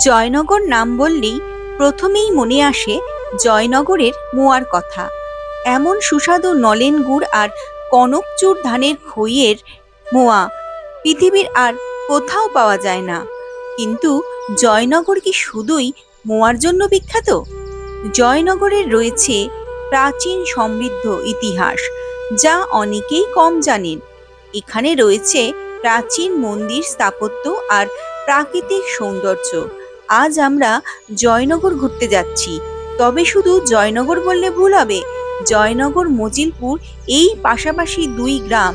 জয়নগর নাম বললেই প্রথমেই মনে আসে জয়নগরের মোয়ার কথা। এমন সুস্বাদু নলেন গুড় আর কনকচুর ধানের খইয়ের মোয়া পৃথিবীর আর কোথাও পাওয়া যায় না। কিন্তু জয়নগর কি শুধুই মোয়ার জন্য বিখ্যাত? জয়নগরের রয়েছে প্রাচীন সমৃদ্ধ ইতিহাস, যা অনেকেই কম জানেন। এখানে রয়েছে প্রাচীন মন্দির স্থাপত্য আর প্রাকৃতিক সৌন্দর্য। আজ আমরা জয়নগর ঘুরতে যাচ্ছি, তবে শুধু জয়নগর বললে ভুল হবে। জয়নগর মজিলপুর এই পাশাপাশি দুই গ্রাম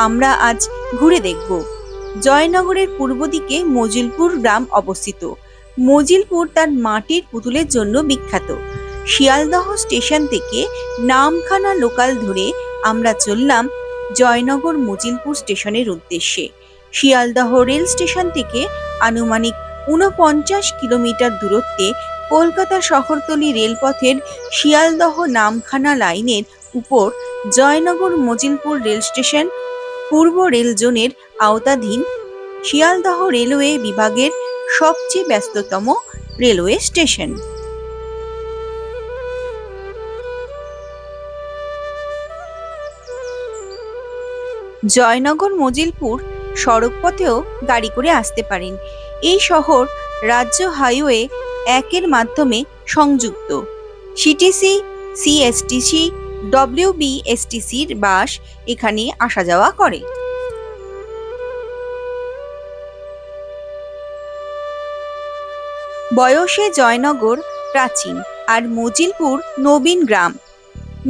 আমরা আজ ঘুরে দেখব। জয়নগরের পূর্ব দিকে মজিলপুর গ্রাম অবস্থিত। মজিলপুর তার মাটির পুতুলের জন্য বিখ্যাত। শিয়ালদহ স্টেশন থেকে নামখানা লোকাল ধরে আমরা চললাম জয়নগর মজিলপুর স্টেশনের উদ্দেশ্যে। শিয়ালদহ রেল স্টেশন থেকে আনুমানিক ৪৯ কিলোমিটার দূরত্বে কলকাতা শহরতলি রেলপথের শিয়ালদহ নামখানা লাইনের উপর জয়নগর মজিলপুর রেল স্টেশন পূর্ব রেল জোনের আওতাধীন শিয়ালদহ রেলওয়ে বিভাগের সবচেয়ে ব্যস্ততম রেলওয়ে স্টেশন। জয়নগর মজিলপুর সড়কপথেও গাড়ি করে আসতে পারেন। এই শহর রাজ্য হাইওয়ে ১-এর মাধ্যমে সংযুক্ত। সিটিসি, সিএসটিসি, ডব্লিউবিএসটিসির বাস এখানে আসা যাওয়া করে। বয়সে জয়নগর প্রাচীন আর মজিলপুর নবীন গ্রাম।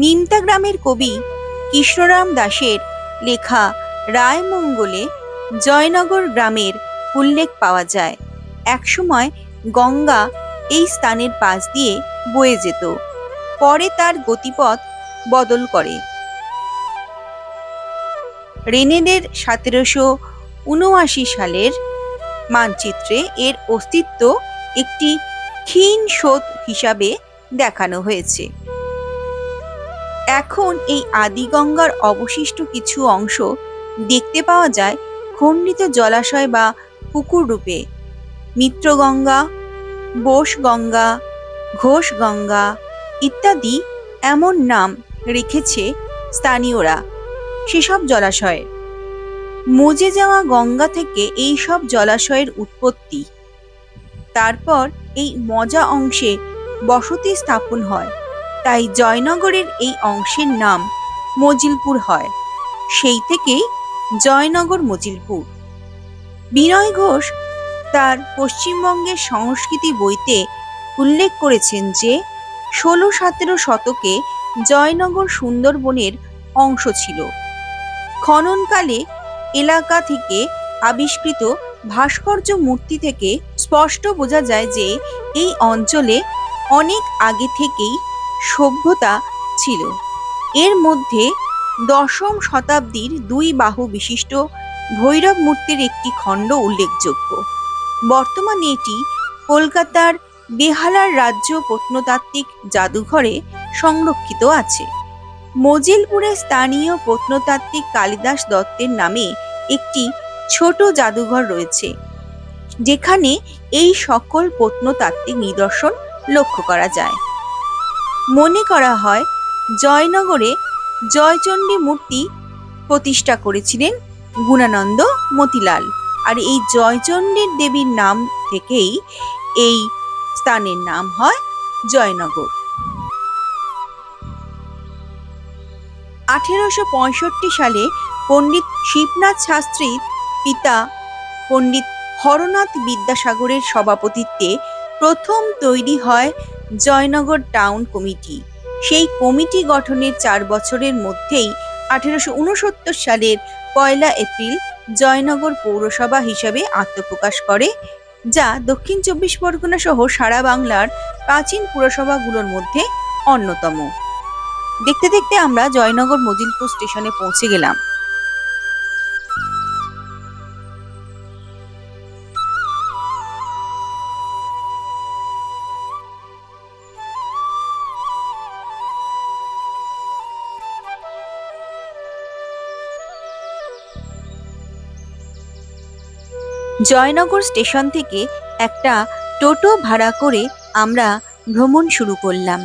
নিমতা গ্রামের কবি কৃষ্ণরাম দাসের লেখা রায়মঙ্গলে জয়নগর গ্রামের উল্লেখ পাওয়া যায়। একসময় গঙ্গা এই স্থানের পাশ দিয়ে বয়ে যেত, পরে তার গতিপথ বদল করে। রেনেডের ১৭৭৯ সালের মানচিত্রে এর অস্তিত্ব একটি ক্ষীণ স্রোত হিসাবে দেখানো হয়েছে। এখন এই আদিগঙ্গার অবশিষ্ট কিছু অংশ দেখতে পাওয়া যায় খণ্ডিত জলাশয় বা পুকুর রূপে। মিত্রগঙ্গা, বোসগঙ্গা, ঘোষগঙ্গা ইত্যাদি এমন নাম রেখেছে স্থানীয়রা সেসব জলাশয়ে। মজে যাওয়া গঙ্গা থেকে এই সব জলাশয়ের উৎপত্তি। তারপর এই মজা অংশে বসতি স্থাপন হয়, তাই জয়নগরের এই অংশের নাম মজিলপুর হয়। সেই থেকেই জয়নগর মজিলপুর। বিনয় ঘোষ তার পশ্চিমবঙ্গের সংস্কৃতি বইতে উল্লেখ করেছেন যে ১৬-১৭ শতকে জয়নগর সুন্দরবনের অংশ ছিল। খননকালে এলাকা থেকে আবিষ্কৃত ভাস্কর্য মূর্তি থেকে স্পষ্ট বোঝা যায় যে এই অঞ্চলে অনেক আগে থেকেই সভ্যতা ছিল। এর মধ্যে ১০ম শতাব্দীর ২ বাহু বিশিষ্ট ভৈরব মূর্তির একটি খণ্ড উল্লেখযোগ্য। বর্তমানে এটি কলকাতার বেহালার রাজ্য প্রত্নতাত্ত্বিক জাদুঘরে সংরক্ষিত আছে। মজিলপুরে স্থানীয় প্রত্নতাত্ত্বিক কালিদাস দত্তের নামে একটি ছোট জাদুঘর রয়েছে, যেখানে এই সকল প্রত্নতাত্ত্বিক নিদর্শন লক্ষ্য করা যায়। মনে করা হয় জয়নগরে জয়চণ্ডী মূর্তি প্রতিষ্ঠা করেছিলেন গুণানন্দ মতিলাল, আর এই জয়চণ্ডীর দেবীর নাম থেকেই এই স্থানের নাম হয় জয়নগর। ১৮৬৫ সালে পণ্ডিত শিবনাথ শাস্ত্রীর পিতা পণ্ডিত হরনাথ বিদ্যাসাগরের সভাপতিত্বে প্রথম তৈরি হয় জয়নগর টাউন কমিটি। সেই কমিটি গঠনের ৪ বছরের মধ্যেই ১৮৬৯ সালের ১ এপ্রিল জয়নগর পৌরসভা হিসাবে আত্মপ্রকাশ করে, যা দক্ষিণ ২৪ পরগনা সহ সারা বাংলার প্রাচীন পুরসভাগুলোর মধ্যে অন্যতম। দেখতে দেখতে আমরা জয়নগর মজিলপুর স্টেশনে পৌঁছে গেলাম। জয়নগর স্টেশন থেকে একটা টোটো ভাড়া করে আমরা ভ্রমণ শুরু করলাম।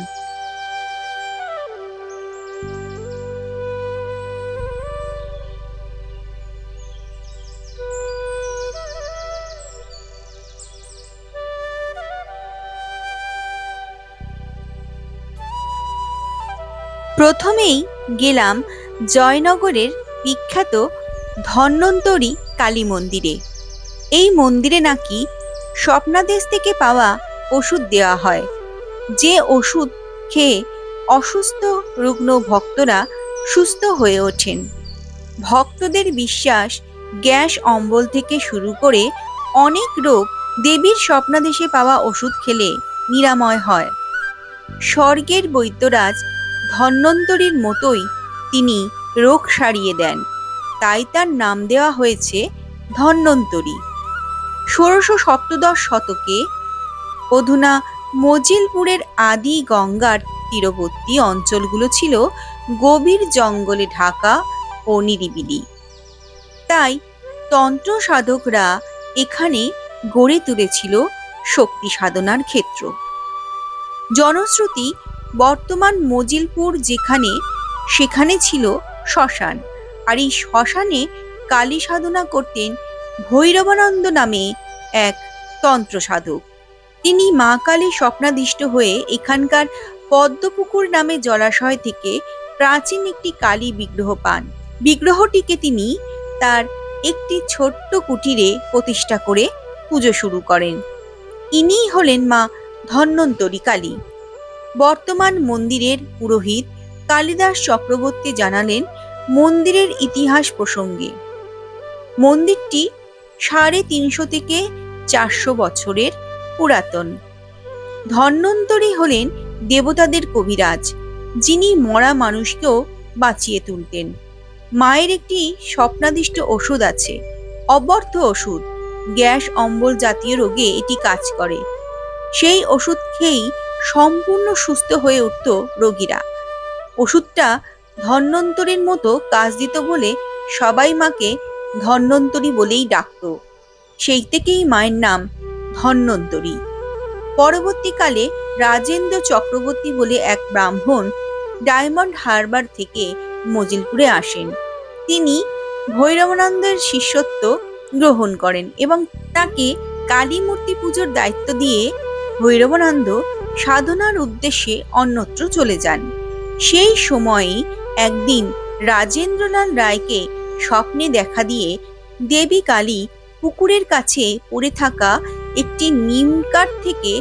প্রথমেই গেলাম জয়নগরের বিখ্যাত ধন্বন্তরী কালী মন্দিরে। এই মন্দিরে নাকি স্বপ্নাদেশ থেকে পাওয়া ওষুধ দেওয়া হয়, যে ওষুধ খেয়ে অসুস্থ রুগ্ন ভক্তরা সুস্থ হয়ে ওঠেন। ভক্তদের বিশ্বাস, গ্যাস অম্বল থেকে শুরু করে অনেক রোগ দেবীর স্বপ্নাদেশে পাওয়া ওষুধ খেলে নিরাময় হয়। স্বর্গের বৈদ্যরাজ ধন্বন্তরীর মতোই তিনি রোগ সারিয়ে দেন, তাই তার নাম দেওয়া হয়েছে ধন্বন্তরী। ১৬শ-সপ্তদশ শতকে অধুনা মজিলপুরের আদি গঙ্গার তীরবর্তী অঞ্চলগুলো ছিল গভীর জঙ্গলে ঢাকা ও নিরিবিলি। তাই তন্ত্র সাধকরা এখানে গড়ে তুলেছিল শক্তি সাধনার ক্ষেত্র। জনশ্রুতি, বর্তমান মজিলপুর যেখানে, সেখানে ছিল শ্মশান, আর এই শ্মশানে কালী সাধনা করতেন ভৈরবানন্দ নামে এক তন্ত্র সাধক। তিনি মা কালীর স্বপ্নাদিষ্ট হয়ে এখানকার পদ্মপুকুর নামে জলাশয় থেকে প্রাচীন একটি কালী বিগ্রহ পান। বিগ্রহটিকে তিনি তার একটি ছোট্ট কুটিরে প্রতিষ্ঠা করে পুজো শুরু করেন। ইনিই হলেন মা ধন্বন্তরী কালী। বর্তমান মন্দিরের পুরোহিত কালিদাস চক্রবর্তী জানালেন মন্দিরের ইতিহাস প্রসঙ্গে, মন্দিরটি ৩৫০ থেকে ৪০০ বছরের পুরাতন। ধন্বন্তরী হলেন দেবতাদের কবিরাজ, যিনি মরা মানুষকেও বাঁচিয়ে তুলতেন। মায়ের একটি স্বপ্নাদিষ্ট ওষুধ আছে, অব্যর্থ ওষুধ, গ্যাস অম্বল জাতীয় রোগে এটি কাজ করে। সেই ওষুধ খেয়েই সম্পূর্ণ সুস্থ হয়ে উঠত রোগীরা। ওষুধটা ধন্বন্তরীর মতো কাজ দিত বলে সবাই মাকে ধন্বন্তরী বলেই ডাকত। সেই থেকেই মায়ের নাম ধন্বন্তরী। পরবর্তীকালে রাজেন্দ্র চক্রবর্তী বলে এক ব্রাহ্মণ ডায়মন্ড হারবার থেকে মজিলপুরে আসেন। তিনি ভৈরবানন্দের শিষ্যত্ব গ্রহণ করেন এবং তাকে কালী মূর্তি পুজোর দায়িত্ব দিয়ে ভৈরবানন্দ সাধনার উদ্দেশ্যে অন্যত্র চলে যান। সেই সময়েই একদিন রাজেন্দ্রলাল রায়কে স্বপ্নে দেখা দিয়ে দেবী কালী পুকুরের কাছে পড়ে থাকা একটি নিম কাঠ থেকে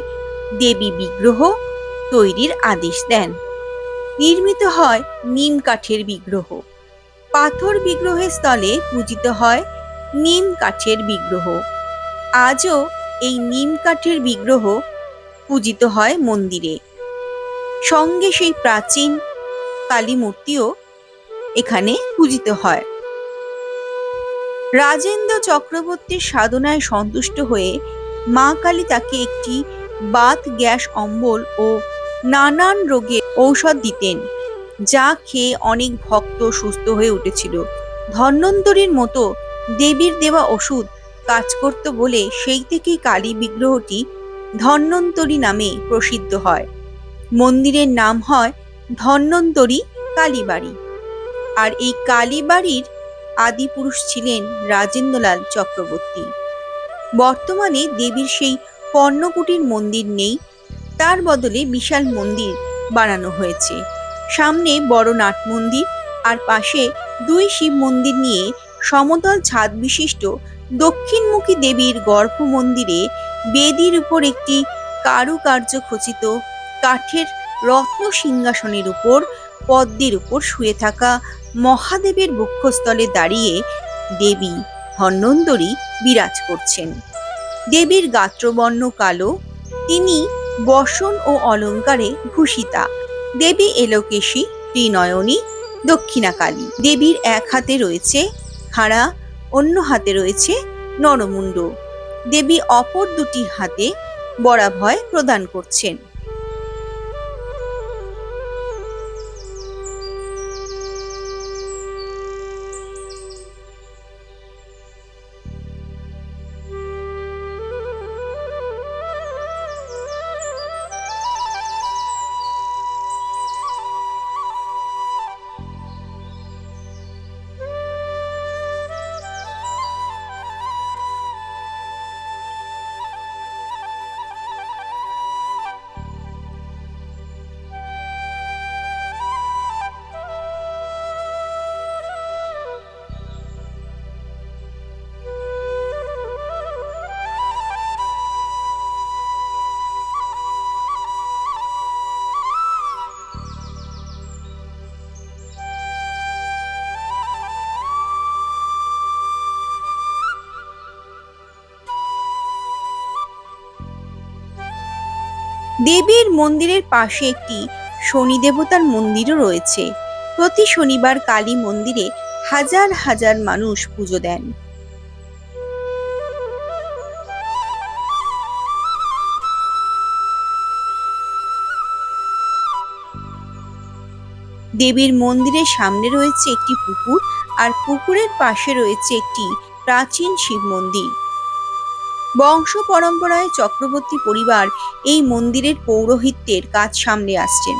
দেবী বিগ্রহ তৈরির আদেশ দেন। নির্মিত হয় নিম কাঠের বিগ্রহ। পাথর বিগ্রহের স্থলে পূজিত হয় নিম কাঠের বিগ্রহ। আজও এই নিম কাঠের বিগ্রহ পূজিত হয় মন্দিরে। সঙ্গে সেই প্রাচীন কালী মূর্তিও এখানে পূজিত হয়। রাজেন্দ্র চক্রবর্তীর সাধনায় সন্তুষ্ট হয়ে মা কালী তাকে একটি বাত, গ্যাস অম্বল ও নানান রোগের ঔষধ দিতেন, যা খেয়ে অনেক ভক্ত সুস্থ হয়ে উঠেছিল। ধন্বন্তরীর মতো দেবীর দেওয়া ওষুধ কাজ করত বলে সেই থেকেই কালী বিগ্রহটি ধন্বন্তরী নামে প্রসিদ্ধ হয়। মন্দিরের নাম হয় ধন্বন্তরী কালীবাড়ি। আর এই কালীবাড়ির আদি পুরুষ ছিলেন রাজেন্দ্রলাল চক্রবর্তী। বর্তমানে দেবীর সেই পর্ণকুটির মন্দির নেই, তার বদলে বিশাল মন্দির বানানো হয়েছে। সামনে বড় নাট মন্দির আর পাশে ২ শিব মন্দির নিয়ে সমতল ছাদ বিশিষ্ট দক্ষিণমুখী দেবীর গর্ভ মন্দিরে বেদির উপর একটি কারুকার্য খচিত কাঠের রত্ন সিংহাসনের উপর পদ্মের উপর শুয়ে থাকা মহাদেবের বক্ষস্থলে দাঁড়িয়ে দেবী ধন্বন্তরী বিরাজ করছেন। দেবীর গাত্রবর্ণ কালো, তিনি বসন ও অলঙ্কারে ভূষিতা। দেবী এলোকেশী, ত্রিনয়নী, দক্ষিণাকালী। দেবীর এক হাতে রয়েছে খাড়া, অন্য হাতে রয়েছে নরমুণ্ড। দেবী অপর দুটি হাতে বরাভয় প্রদান করছেন। দেবীর মন্দিরের পাশে একটি শনি দেবতার মন্দিরও রয়েছে। প্রতি শনিবার কালী মন্দিরে হাজার হাজার মানুষ পুজো দেন। দেবীর মন্দিরের সামনে রয়েছে একটি পুকুর, আর পুকুরের পাশে রয়েছে একটি প্রাচীন শিব মন্দির। বংশ পরম্পরায় চক্রবর্তী পরিবার এই মন্দিরের পৌরোহিত্যের কাজ সামলে আসছেন।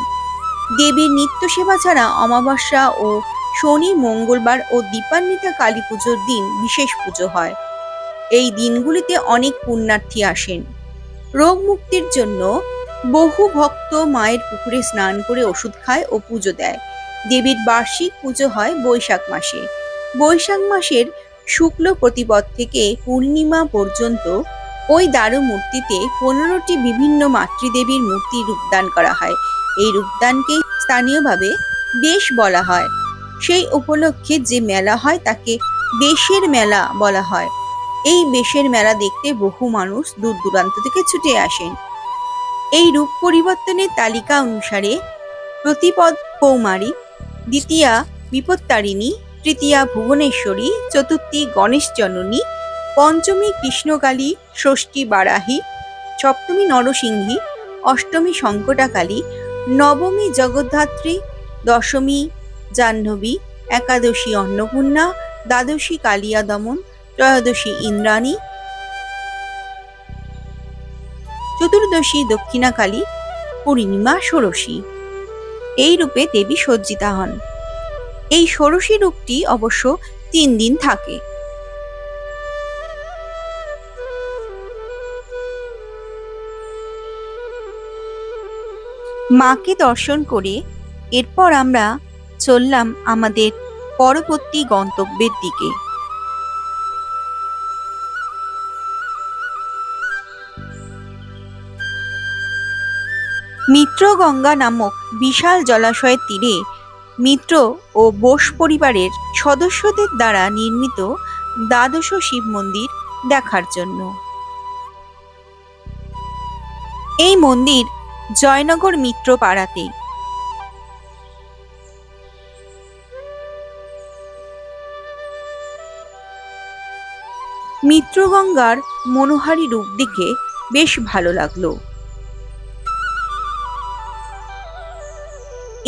দেবীর নিত্য সেবা ছাড়া অমাবস্যা ও শনি, মঙ্গলবার ও দীপান্বিতা কালী পুজোর দিন বিশেষ পুজো হয়। এই দিনগুলিতে অনেক পুণ্যার্থী আসেন। রোগ মুক্তির জন্য বহু ভক্ত মায়ের পুকুরে স্নান করে ওষুধ খায় ও পুজো দেয়। দেবীর বার্ষিক পুজো হয় বৈশাখ মাসে। বৈশাখ মাসের শুক্ল প্রতিপদ থেকে পূর্ণিমা পর্যন্ত ওই দারু মূর্তিতে 15টি বিভিন্ন মাতৃদেবীর মূর্তি রূপদান করা হয়। এই রূপদানকে স্থানীয়ভাবে বেশ বলা হয়। সেই উপলক্ষে যে মেলা হয় তাকে বেশের মেলা বলা হয়। এই বেশের মেলা দেখতে বহু মানুষ দূর দূরান্ত থেকে ছুটে আসেন। এই রূপ পরিবর্তনের তালিকা অনুসারে প্রতিপদ কৌমারী, দ্বিতীয়া বিপত্তারিণী, তৃতীয়া ভুবনেশ্বরী, চতুর্থী গণেশ জননী, পঞ্চমী কৃষ্ণকালী, ষষ্ঠী বারাহী, সপ্তমী নরসিংহী, অষ্টমী সংকটাকালী, নবমী জগদ্ধাত্রী, দশমী জাহ্নবী, একাদশী অন্নপূর্ণা, দ্বাদশী কালিয়া দমন, ত্রয়োদশী ইন্দ্রাণী, চতুর্দশী দক্ষিণাকালী, পূর্ণিমা ষোড়শী। এই রূপে দেবী সজ্জিতা হন। এই ষোড়শী রূপটি অবশ্য 3 দিন থাকে। মাকে দর্শন করে এরপর আমরা চললাম আমাদের পরবর্তী গন্তব্যের দিকে। মিত্রগঙ্গা নামক বিশাল জলাশয়ের তীরে মিত্র ও বোস পরিবারের সদস্যদের দ্বারা নির্মিত দ্বাদশ শিব মন্দির দেখার জন্য। এই মন্দির জয়নগর মিত্র পাড়াতে। মিত্রগঙ্গার মনোহারী রূপ দেখে বেশ ভালো লাগলো।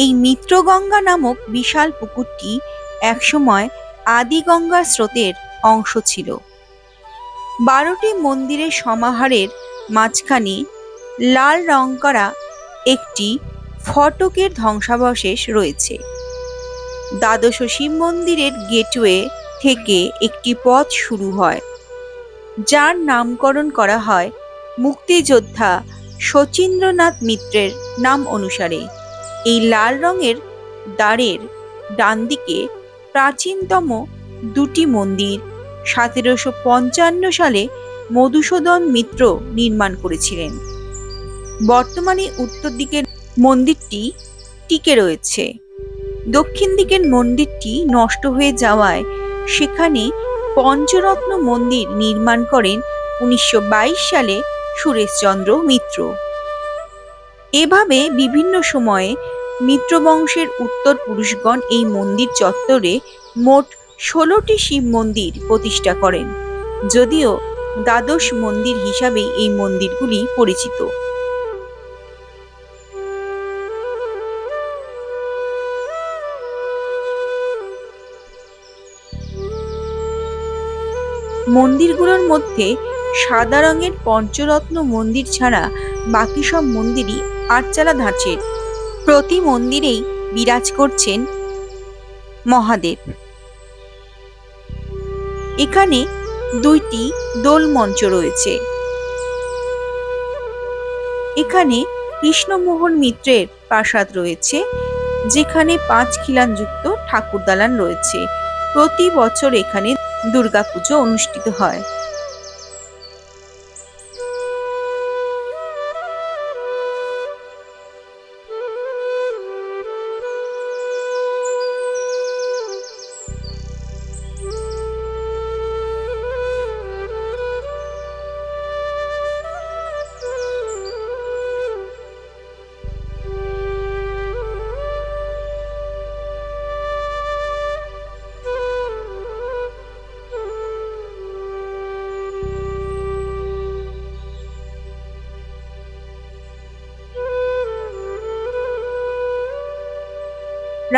এই মিত্রগঙ্গা নামক বিশাল পুকুরটি একসময় আদি গঙ্গা স্রোতের অংশ ছিল। 12টি মন্দিরের সমাহারের মাঝখানে লাল রং করা একটি ফটকের ধ্বংসাবশেষ রয়েছে। দ্বাদশ শিব মন্দিরের গেটওয়ে থেকে একটি পথ শুরু হয়, যার নামকরণ করা হয় মুক্তিযোদ্ধা শচীন্দ্রনাথ মিত্রের নাম অনুসারে। এই লাল রঙের দ্বারের ডান দিকে প্রাচীনতম 2টি মন্দির 1755 সালে মধুসূদন মিত্র নির্মাণ করেছিলেন। বর্তমানে উত্তর দিকের মন্দিরটি টিকে রয়েছে। দক্ষিণ দিকের মন্দিরটি নষ্ট হয়ে যাওয়ায় সেখানে পঞ্চরত্ন মন্দির নির্মাণ করেন 1922 সালে সুরেশচন্দ্র মিত্র। এভাবে বিভিন্ন সময়ে মিত্র বংশের উত্তর পুরুষগণ এই মন্দির চত্বরে মোট 16টি শিব মন্দির প্রতিষ্ঠা করেন, যদিও দ্বাদশ মন্দির হিসাবে এই মন্দিরগুলি পরিচিত। মন্দিরগুলোর মধ্যে সাদা রঙের পঞ্চরত্ন মন্দির ছাড়া বাকি সব মন্দিরই আটচালা ধাঁচের। প্রতি মন্দিরেই বিরাজ করছেন মহাদেব। এখানে 2টি দোল মঞ্চ রয়েছে। এখানে কৃষ্ণমোহন মিত্রের প্রাসাদ রয়েছে, যেখানে 5 খিলানযুক্ত ঠাকুর দালান রয়েছে। প্রতি বছর এখানে দুর্গাপুজো অনুষ্ঠিত হয়।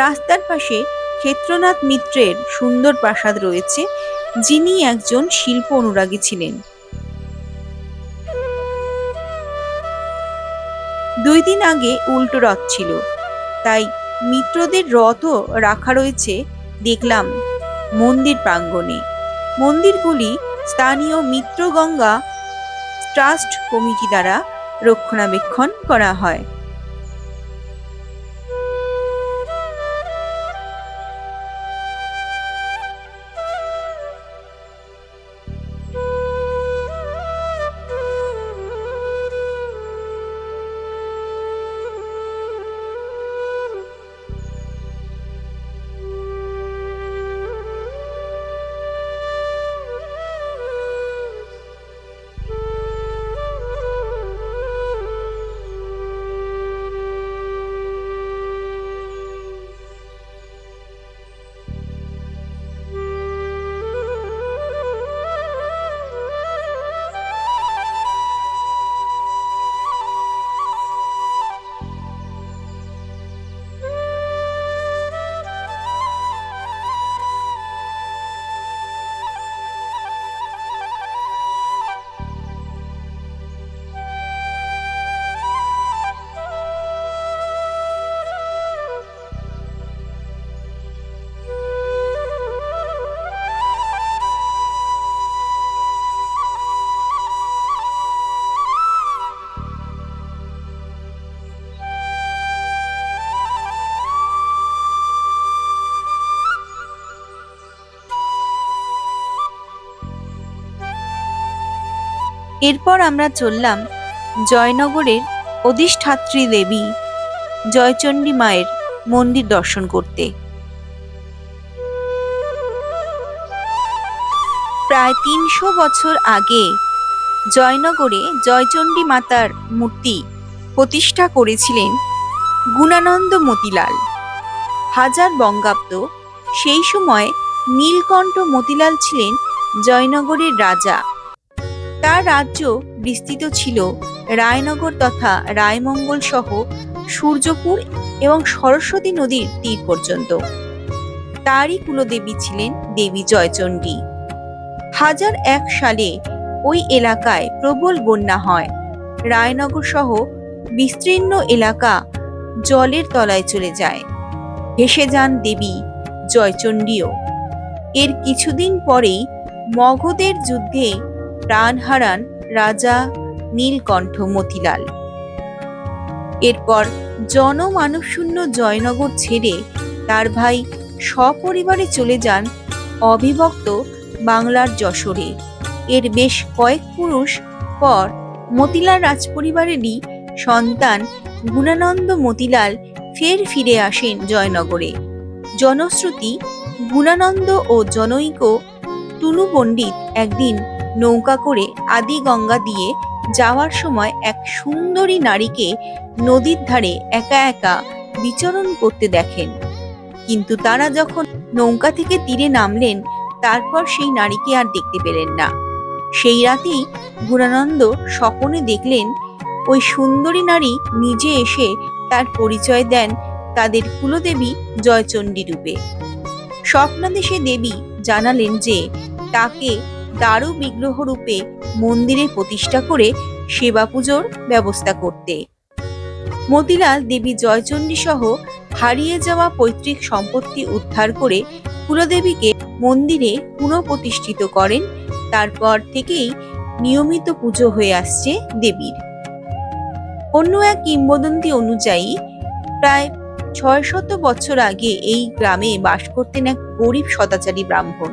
রাস্তার পাশে ক্ষেত্রনাথ মিত্রের সুন্দর প্রাসাদ রয়েছে, যিনি একজন শিল্প অনুরাগী ছিলেন। 2 দিন আগে উল্টো রথ ছিল, তাই মিত্রদের রথও রাখা রয়েছে দেখলাম মন্দির প্রাঙ্গণে। মন্দিরগুলি স্থানীয় মিত্রগঙ্গা ট্রাস্ট কমিটি দ্বারা রক্ষণাবেক্ষণ করা হয়। এরপর আমরা চললাম জয়নগরের অধিষ্ঠাত্রী দেবী জয়চণ্ডী মায়ের মন্দির দর্শন করতে। প্রায় 300 বছর আগে জয়নগরে জয়চণ্ডী মাতার মূর্তি প্রতিষ্ঠা করেছিলেন গুণানন্দ মতিলাল। হাজার বঙ্গাব্দ, সেই সময় নীলকণ্ঠ মতিলাল ছিলেন জয়নগরের রাজা। তার রাজ্য বিস্তৃত ছিল রায়নগর তথা রায়মঙ্গল সহ সূর্যপুর এবং সরস্বতী নদীর তীর পর্যন্ত। তারই কুলদেবী ছিলেন দেবী জয়চণ্ডী। 1001 সালে ওই এলাকায় প্রবল বন্যা হয়। রায়নগর সহ বিস্তীর্ণ এলাকা জলের তলায় চলে যায়। ভেসে যান দেবী জয়চণ্ডীও। এর কিছুদিন পরেই মগধের যুদ্ধে প্রাণ হারান রাজা নীলকণ্ঠ মতিলাল। এরপর জনমানবশূন্য জয়নগর ছেড়ে তার ভাই সপরিবারে চলে যান অবিভক্ত বাংলার যশোরে। এর বেশ কয়েক পুরুষ পর মতিলাল রাজপরিবারেরই সন্তান গুণানন্দ মতিলাল ফের ফিরে আসেন জয়নগরে। জনশ্রুতি, গুণানন্দ ও জনৈক টুনু পণ্ডিত একদিন নৌকা করে আদি গঙ্গা দিয়ে যাওয়ার সময় এক সুন্দরী নারীকে নদীর ধারে একা একা বিচরণ করতে দেখেন। কিন্তু তারা যখন নৌকা থেকে তীরে নামলেন, তারপর সেই নারীকে আর দেখতে পেলেন না। সেই রাতেই গুণানন্দ স্বপনে দেখলেন ওই সুন্দরী নারী নিজে এসে তার পরিচয় দেন তাদের কুলদেবী জয়চণ্ডী রূপে। স্বপ্নাদেশে দেবী জানালেন যে তাকে দারু বিগ্রহ রূপে মন্দিরে প্রতিষ্ঠা করে সেবা পুজোর ব্যবস্থা করতে। মতিলাল দেবী জয়চণ্ডী সহ হারিয়ে যাওয়া পৈতৃক সম্পত্তি উদ্ধার করে কুলদেবীকে মন্দিরে পুনঃপ্রতিষ্ঠিত করেন। তারপর থেকেই নিয়মিত পুজো হয়ে আসছে দেবীর। অন্য এক কিংবদন্তি অনুযায়ী প্রায় 600 বছর আগে এই গ্রামে বাস করতেন এক গরিব সদাচারী ব্রাহ্মণ।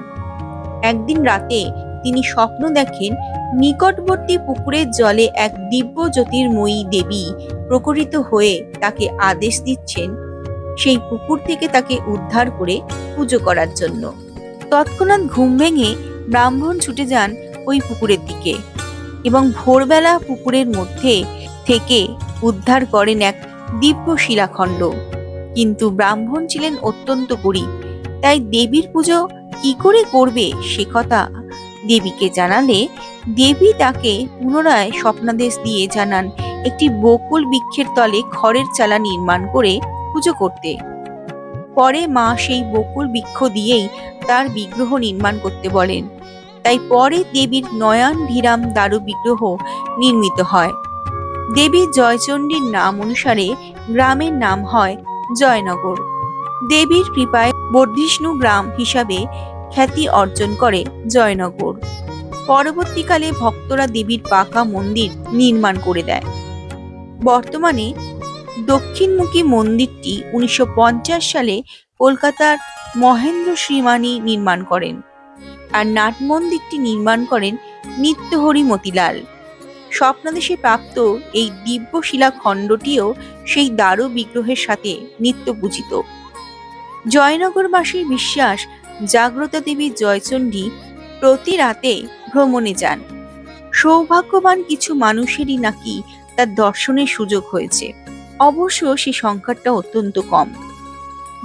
একদিন রাতে তিনি স্বপ্ন দেখেন নিকটবর্তী পুকুরের জলে এক দিব্য জ্যোতির্ময়ী দেবী প্রকটিত হয়ে তাকে আদেশ দিচ্ছেন সেই পুকুর থেকে তাকে উদ্ধার করে পুজো করার জন্য। তৎক্ষণাৎ ঘুম ভেঙে ব্রাহ্মণ ছুটে যান ওই পুকুরের দিকে এবং ভোরবেলা পুকুরের মধ্যে থেকে উদ্ধার করেন এক দিব্য শিলাখণ্ড। কিন্তু ব্রাহ্মণ ছিলেন অত্যন্ত গরীব, তাই দেবীর পুজো কি করে করবে সে কথা দেবীকে জানালে দেবী তাকে পুনরায় স্বপ্নাদেশ দিয়ে জানান একটি বকুল বৃক্ষের তলে খড়ের চালা নির্মাণ করে পুজো করতে। পরে মা সেই বকুল বৃক্ষ দিয়েই তার বিগ্রহ নির্মাণ করতে বলেন। তাই পরে দেবীর নয়নাভিরাম দারু বিগ্রহ নির্মিত হয়। দেবী জয়চণ্ডীর নাম অনুসারে গ্রামের নাম হয় জয়নগর। দেবীর কৃপায় বর্ধিষ্ণু গ্রাম হিসাবে খ্যাতি অর্জন করে জয়নগর। পরবর্তীকালে ভক্তরা দেবীর পাকা মন্দির নির্মাণ করে দেয়। বর্তমানে দক্ষিণমুখী মন্দিরটি 1950 সালে কলকাতার মহেন্দ্র শ্রীমানি নির্মাণ করেন, আর নাট মন্দিরটি নির্মাণ করেন নিত্যহরি মতিলাল। স্বপ্নাদেশে প্রাপ্ত এই দিব্য শিলাখণ্ডটিও সেই দারু বিগ্রহের সাথে নিত্য পূজিত। জয়নগরবাসীর বিশ্বাস, জাগ্রতা দেবী জয়চণ্ডী প্রতি রাতে ভ্রমণে যান। সৌভাগ্যবান কিছু মানুষেরই নাকি তার দর্শনের সুযোগ হয়েছে। অবশ্য সে সংখ্যাটা অত্যন্ত কম।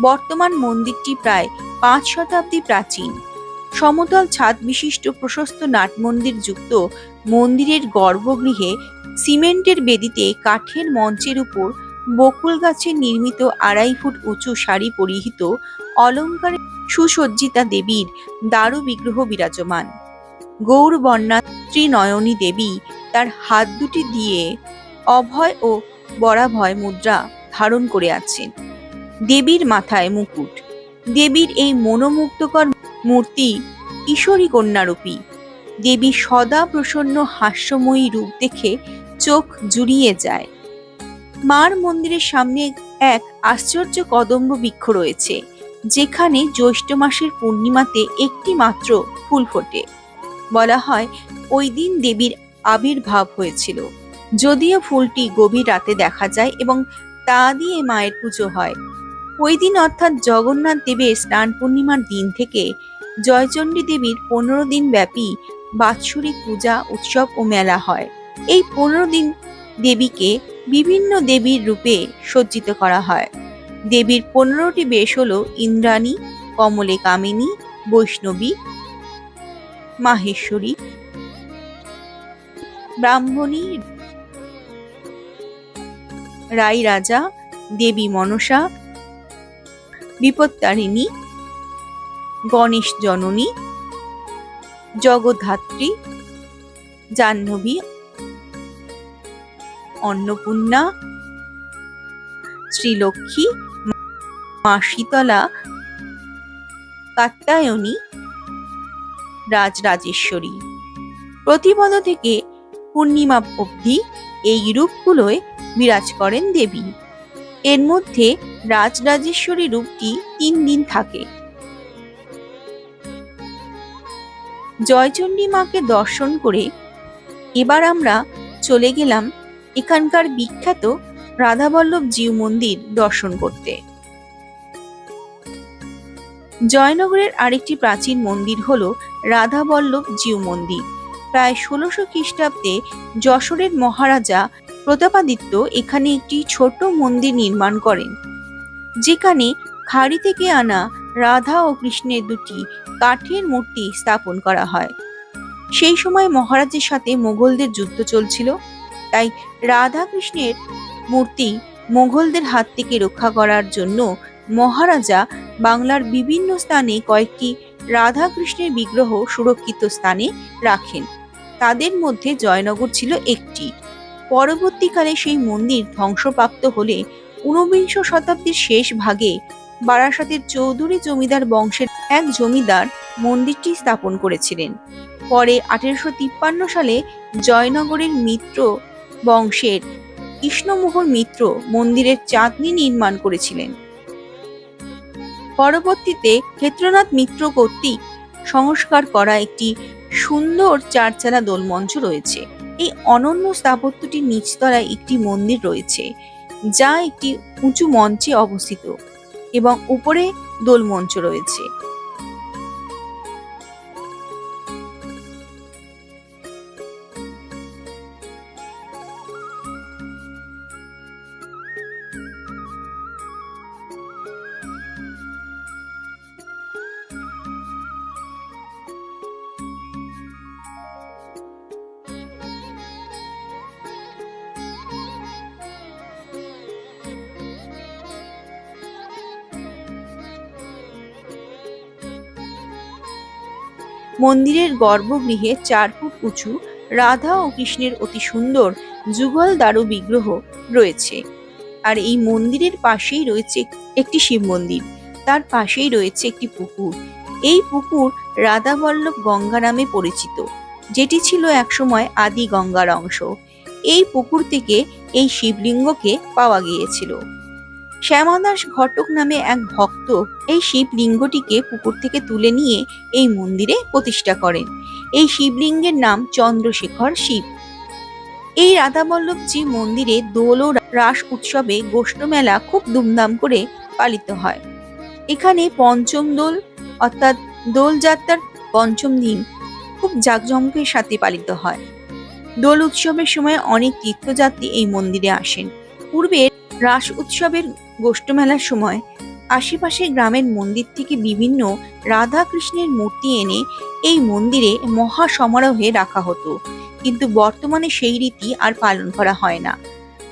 বর্তমান মন্দিরটি প্রায় 5 শতাব্দী প্রাচীন। সমতল ছাদ বিশিষ্ট প্রশস্ত নাট মন্দির যুক্ত মন্দিরের গর্ভগৃহে সিমেন্টের বেদিতে কাঠের মঞ্চের উপর বকুল গাছের নির্মিত 2.5 ফুট উঁচু শাড়ি পরিহিত অলঙ্কারে সুসজ্জিতা দেবীর দারু বিগ্রহ বিরাজমান। গৌরবর্ণা ত্রিনয়নী দেবী তার হাত দুটি দিয়ে অভয় ও বরাভয় মুদ্রা ধারণ করে আছেন। দেবীর মাথায় মুকুট। দেবীর এই মনোমুগ্ধকর মূর্তি কিশোরী কন্যারূপী। দেবী সদা প্রসন্ন হাস্যময়ী রূপ দেখে চোখ জুড়িয়ে যায়। মার মন্দিরের সামনে এক আশ্চর্য কদম্ব বৃক্ষ রয়েছে, যেখানে জ্যৈষ্ঠ মাসের পূর্ণিমাতে একটি মাত্র ফুল ফোটে। বলা হয় ওই দিন দেবীর আবির্ভাব হয়েছিল। যদিও ফুলটি গভীর রাতে দেখা যায় এবং তা দিয়ে মায়ের পুজো হয়। ওই দিন অর্থাৎ জগন্নাথ দেবের স্নান পূর্ণিমার দিন থেকে জয়চণ্ডী দেবীর 15 দিন ব্যাপী বাৎসরিক পূজা, উৎসব ও মেলা হয়। এই 15 দিন দেবীকে বিভিন্ন দেবীর রূপে সজ্জিত করা হয়। দেবীর 15টি বেশ হলো ইন্দ্রাণী, কমলে কামিনী, বৈষ্ণবী, মাহেশ্বরী, ব্রাহ্মণী, রাই রাজা, দেবী মনসা, বিপত্তারিণী, গণেশ জননী, জগদ্ধাত্রী, জাহ্নবী, অন্নপূর্ণা, শ্রীলক্ষ্মী, মা শীতলা, কাত্যায়নী, রাজরাজেশ্বরী। প্রতিপদ থেকে পূর্ণিমা অবধি এই রূপগুলোয় বিরাজ করেন দেবী। এর মধ্যে রাজরাজেশ্বরী রূপটি 3 দিন থাকে। জয়চণ্ডী মাকে দর্শন করে এবার আমরা চলে গেলাম এখানকার বিখ্যাত রাধাবল্লভ জিউ মন্দির দর্শন করতে। জয়নগরের আরেকটি প্রাচীন মন্দির হলো রাধাবল্লভ জিউ মন্দির। প্রায় 1600 খ্রিস্টাব্দে যশোরের মহারাজা প্রতাপাদিত্য এখানে একটি ছোট মন্দির নির্মাণ করেন, যেখানে খাড়ি থেকে আনা রাধা ও কৃষ্ণের 2টি কাঠের মূর্তি স্থাপন করা হয়। সেই সময় মহারাজের সাথে মোগলদের যুদ্ধ চলছিল, তাই রাধা কৃষ্ণের মূর্তি মোগলদের হাত থেকে রক্ষা করার জন্য মহারাজা বাংলার বিভিন্ন স্থানে কয়েকটি রাধা কৃষ্ণের বিগ্রহ সুরক্ষিত স্থানে রাখেন। তাদের মধ্যে জয়নগর ছিল একটি। পরবর্তীকালে সেই মন্দির ধ্বংসপ্রাপ্ত হলে 19বিংশ শতাব্দীর শেষ ভাগে বারাসাতের চৌধুরী জমিদার বংশের এক জমিদার মন্দিরটি স্থাপন করেছিলেন। পরে 1853 সালে জয়নগরের মিত্র বংশের কৃষ্ণমোহন মিত্র মন্দিরের চাঁদনি নির্মাণ করেছিলেন। পরবর্তীতে ক্ষেত্রনাথ মিত্র কর্তৃক সংস্কার করা একটি সুন্দর 4 চালা দোলমঞ্চ রয়েছে। এই অনন্য স্থাপত্যটির নিচতলায় একটি মন্দির রয়েছে, যা একটি উঁচু মঞ্চে অবস্থিত এবং উপরে দোলমঞ্চ রয়েছে। মন্দিরের গর্ভগৃহে 4 ফুট উঁচু রাধা ও কৃষ্ণের অতি সুন্দর যুগল দারু বিগ্রহ রয়েছে। আর এই মন্দিরের পাশেই রয়েছে একটি শিব মন্দির, তার পাশেই রয়েছে একটি পুকুর। এই পুকুর রাধাবল্লভ গঙ্গা নামে পরিচিত, যেটি ছিল একসময় আদি গঙ্গার অংশ। এই পুকুর থেকে এই শিবলিঙ্গকে পাওয়া গিয়েছিল। শ্যামাদাস ঘটক নামে এক ভক্ত এই শিবলিঙ্গটিকে পুকুর থেকে তুলে নিয়ে এই মন্দিরে প্রতিষ্ঠা করেন। এই শিবলিঙ্গের নাম চন্দ্রশেখর শিব। এই রাধাবল্লভজি মন্দিরে দোল ও রাস উৎসবে গোষ্ঠ মেলা খুব ধুমধাম করে পালিত হয়। এখানে পঞ্চম দোল অর্থাৎ দোলযাত্রার পঞ্চম দিন খুব জাঁকজমকের সাথে পালিত হয়। দোল উৎসবের সময় অনেক তীর্থযাত্রী এই মন্দিরে আসেন। পূর্বে রাস উৎসবের গোষ্ঠ মেলার সময় আশেপাশের গ্রামের মন্দির থেকে বিভিন্ন রাধা কৃষ্ণের মূর্তি এনে এই মন্দিরে মহা সমারোহে রাখা হতো, কিন্তু বর্তমানে সেই রীতি আর পালন করা হয় না।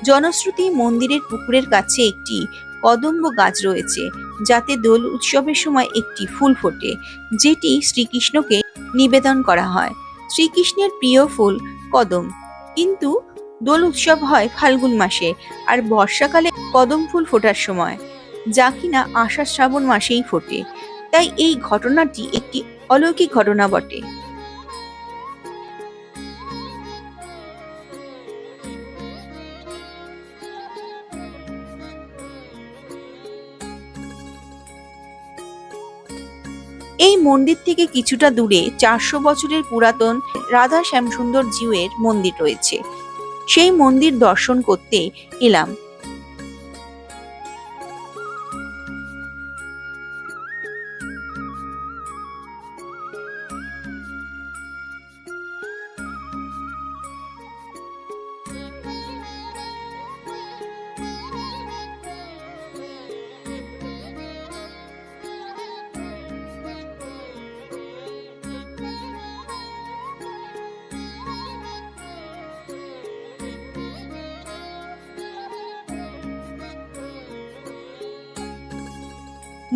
জনশ্রুতি মন্দিরের পুকুরের কাছে একটি কদম্ব গাছ রয়েছে, যাতে দোল উৎসবের সময় একটি ফুল ফোটে, যেটি শ্রীকৃষ্ণকে নিবেদন করা হয়। শ্রীকৃষ্ণের প্রিয় ফুল কদম, কিন্তু দোল উৎসব হয় ফাল্গুন মাসে আর বর্ষাকালে কদম ফুল ফোটার সময়, যা কিনা আষাঢ় শ্রাবণ মাসেই ফোটে। তাই এই ঘটনাটি একটি অলৌকিক ঘটনা বটে। এই মন্দির থেকে কিছুটা দূরে 400 বছরের পুরাতন রাধা শ্যামসুন্দর জিউয়ের মন্দির রয়েছে। সেই মন্দির দর্শন করতে এলাম।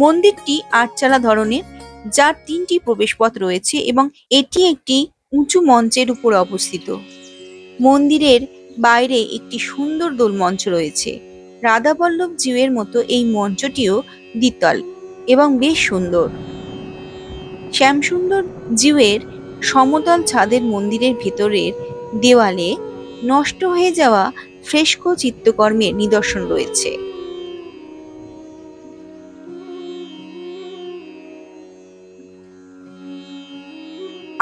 মন্দিরটি আটচালা ধরনের, যার 3টি প্রবেশপথ রয়েছে এবং এটি একটি উঁচু মঞ্চের উপর অবস্থিত। মন্দিরের বাইরে একটি সুন্দর দোল মঞ্চ রয়েছে। রাধাবল্লভ জিউয়ের মতো এই মঞ্চটিও দ্বিতল এবং বেশ সুন্দর। শ্যামসুন্দর জিউয়ের সমতল ছাদের মন্দিরের ভেতরের দেওয়ালে নষ্ট হয়ে যাওয়া ফ্রেস্কো চিত্রকর্মের নিদর্শন রয়েছে।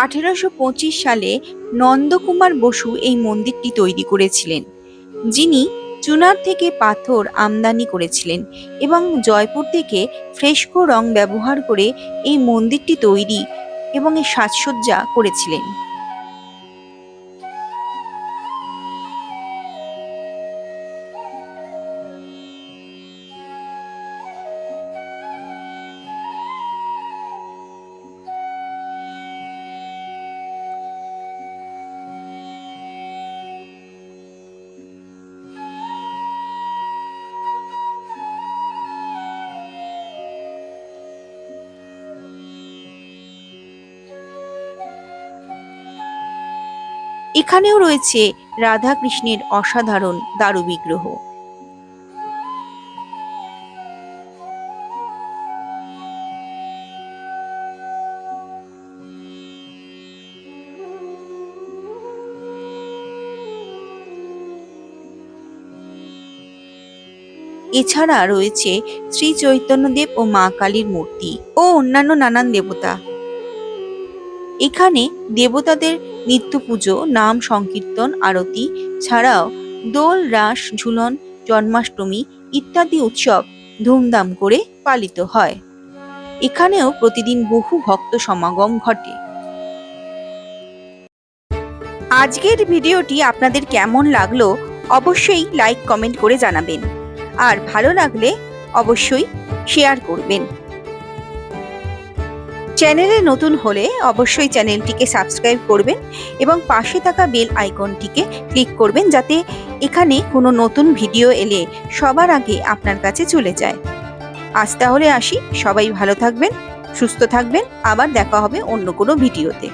(1825 সালে নন্দকুমার বসু এই মন্দিরটি তৈরি করেছিলেন, যিনি চুনার থেকে পাথর আমদানি করেছিলেন এবং জয়পুর থেকে ফ্রেস্কো রং ব্যবহার করে এই মন্দিরটি তৈরি এবং এর সাজসজ্জা করেছিলেন। এখানেও রয়েছে রাধা কৃষ্ণের অসাধারণ দারু বিগ্রহ। এছাড়া রয়েছে শ্রী চৈতন্যদেব ও মা কালীর মূর্তি ও অন্যান্য নানান দেবতা। এখানে দেবতাদের নিত্য পুজো, নাম সংকীর্তন, আরতি ছাড়াও দোল, রাস, ঝুলন, জন্মাষ্টমী ইত্যাদি উৎসব ধুমধাম করে পালিত হয়। এখানেও প্রতিদিন বহু ভক্ত সমাগম ঘটে। আজকের ভিডিওটি আপনাদের কেমন লাগলো অবশ্যই লাইক কমেন্ট করে জানাবেন, আর ভালো লাগলে অবশ্যই শেয়ার করবেন। চ্যানেলে নতুন হলে অবশ্যই চ্যানেলটিকে সাবস্ক্রাইব করবেন এবং পাশে থাকা বেল আইকনটিকে ক্লিক করবেন, যাতে এখানে কোনো নতুন ভিডিও এলে সবার আগে আপনার কাছে চলে যায়। আজ তাহলে আসি, সবাই ভালো থাকবেন, সুস্থ থাকবেন, আবার দেখা হবে অন্য কোনো ভিডিওতে।